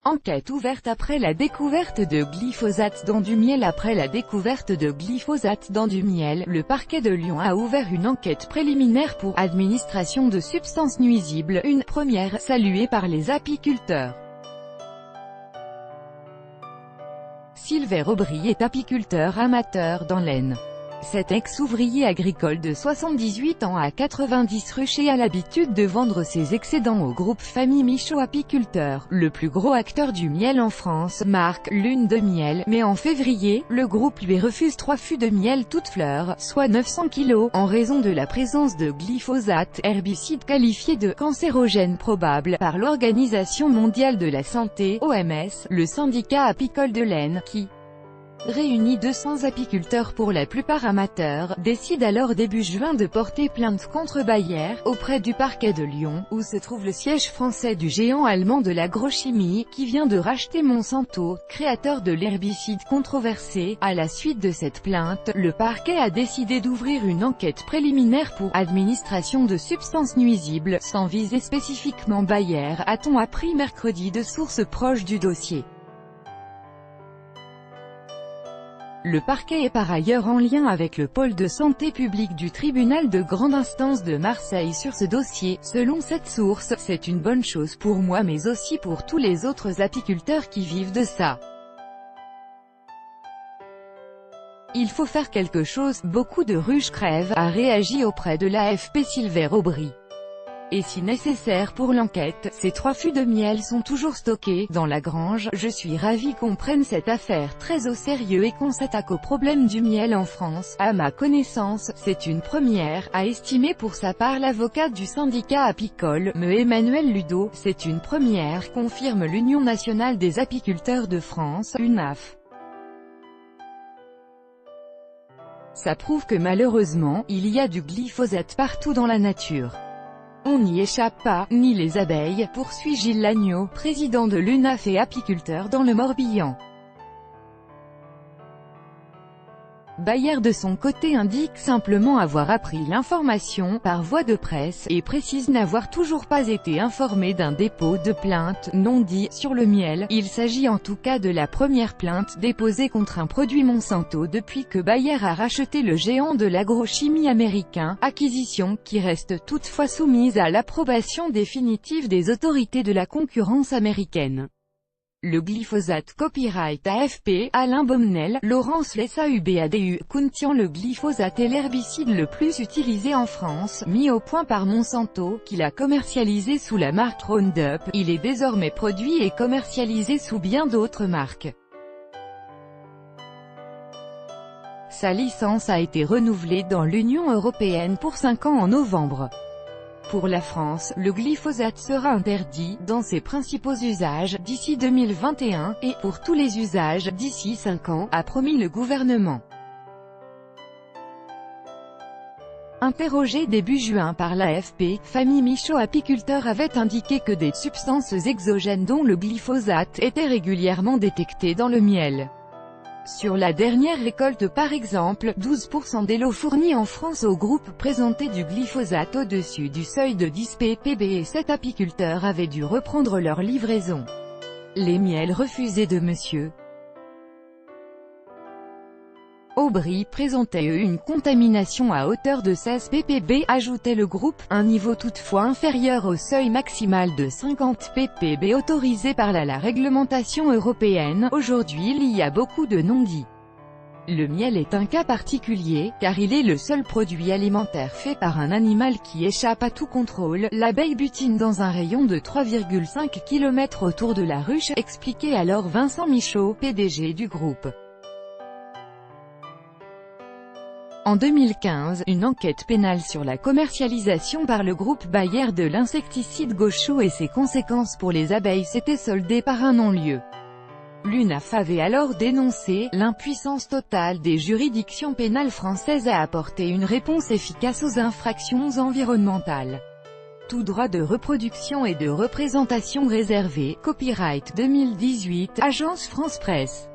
Enquête ouverte après la découverte de glyphosate dans du miel. Après la découverte de glyphosate dans du miel, le parquet de Lyon a ouvert une enquête préliminaire pour administration de substances nuisibles, une première saluée par les apiculteurs. Sylvain Aubry est apiculteur amateur dans l'Aisne. Cet ex-ouvrier agricole de 78 ans à 90 ruchers a l'habitude de vendre ses excédents au groupe Famille Michaud Apiculteurs, le plus gros acteur du miel en France, marque Lune de miel, mais en février, le groupe lui refuse 3 fûts de miel toutes fleurs, soit 900 kg, en raison de la présence de glyphosate, herbicide qualifié de cancérogène probable par l'Organisation mondiale de la santé, OMS, le syndicat apicole de l'Aisne, qui réunit 200 apiculteurs pour la plupart amateurs, décide alors début juin de porter plainte contre Bayer, auprès du parquet de Lyon, où se trouve le siège français du géant allemand de l'agrochimie, qui vient de racheter Monsanto, créateur de l'herbicide controversé. À la suite de cette plainte, le parquet a décidé d'ouvrir une enquête préliminaire pour administration de substances nuisibles, sans viser spécifiquement Bayer, a-t-on appris mercredi de sources proches du dossier. Le parquet est par ailleurs en lien avec le pôle de santé publique du tribunal de grande instance de Marseille sur ce dossier. Selon cette source, c'est une bonne chose pour moi mais aussi pour tous les autres apiculteurs qui vivent de ça. Il faut faire quelque chose, beaucoup de ruches crèvent, a réagi auprès de l'AFP Sylvain Aubry. Et si nécessaire pour l'enquête, ces 3 fûts de miel sont toujours stockés dans la grange. Je suis ravi qu'on prenne cette affaire très au sérieux et qu'on s'attaque au problème du miel en France. À ma connaissance, c'est une première, a estimé pour sa part l'avocat du syndicat apicole, Emmanuel Ludo. C'est une première, confirme l'Union nationale des apiculteurs de France, UNAF. Ça prouve que malheureusement, il y a du glyphosate partout dans la nature. On n'y échappe pas, ni les abeilles, poursuit Gilles Lagneau, président de l'UNAF et apiculteur dans le Morbihan. Bayer de son côté indique simplement avoir appris l'information par voie de presse, et précise n'avoir toujours pas été informé d'un dépôt de plainte non dit sur le miel. Il s'agit en tout cas de la première plainte déposée contre un produit Monsanto depuis que Bayer a racheté le géant de l'agrochimie américain, acquisition qui reste toutefois soumise à l'approbation définitive des autorités de la concurrence américaine. Le glyphosate copyright AFP, Alain Baumnel, Laurence Lessahubadu, contient le glyphosate est l'herbicide le plus utilisé en France, mis au point par Monsanto, qui l'a commercialisé sous la marque Roundup. Il est désormais produit et commercialisé sous bien d'autres marques. Sa licence a été renouvelée dans l'Union européenne pour 5 ans en novembre. Pour la France, le glyphosate sera interdit, dans ses principaux usages, d'ici 2021, et pour tous les usages, d'ici 5 ans, a promis le gouvernement. Interrogé début juin par l'AFP, Famille Michaud Apiculteurs avait indiqué que des substances exogènes dont le glyphosate étaient régulièrement détectées dans le miel. Sur la dernière récolte par exemple, 12% des lots fournis en France au groupe présentaient du glyphosate au-dessus du seuil de 10 ppb et 7 apiculteurs avaient dû reprendre leur livraison. Les miels refusés de Monsieur Aubry présentaient une contamination à hauteur de 16 ppb, ajoutait le groupe, un niveau toutefois inférieur au seuil maximal de 50 ppb autorisé par la réglementation européenne. Aujourd'hui il y a beaucoup de non-dits. Le miel est un cas particulier, car il est le seul produit alimentaire fait par un animal qui échappe à tout contrôle. L'abeille butine dans un rayon de 3,5 km autour de la ruche, expliquait alors Vincent Michaud, PDG du groupe. En 2015, une enquête pénale sur la commercialisation par le groupe Bayer de l'insecticide Gaucho et ses conséquences pour les abeilles s'était soldée par un non-lieu. L'UNAF avait alors dénoncé l'impuissance totale des juridictions pénales françaises à apporter une réponse efficace aux infractions environnementales. Tout droit de reproduction et de représentation réservé, copyright 2018, Agence France Presse.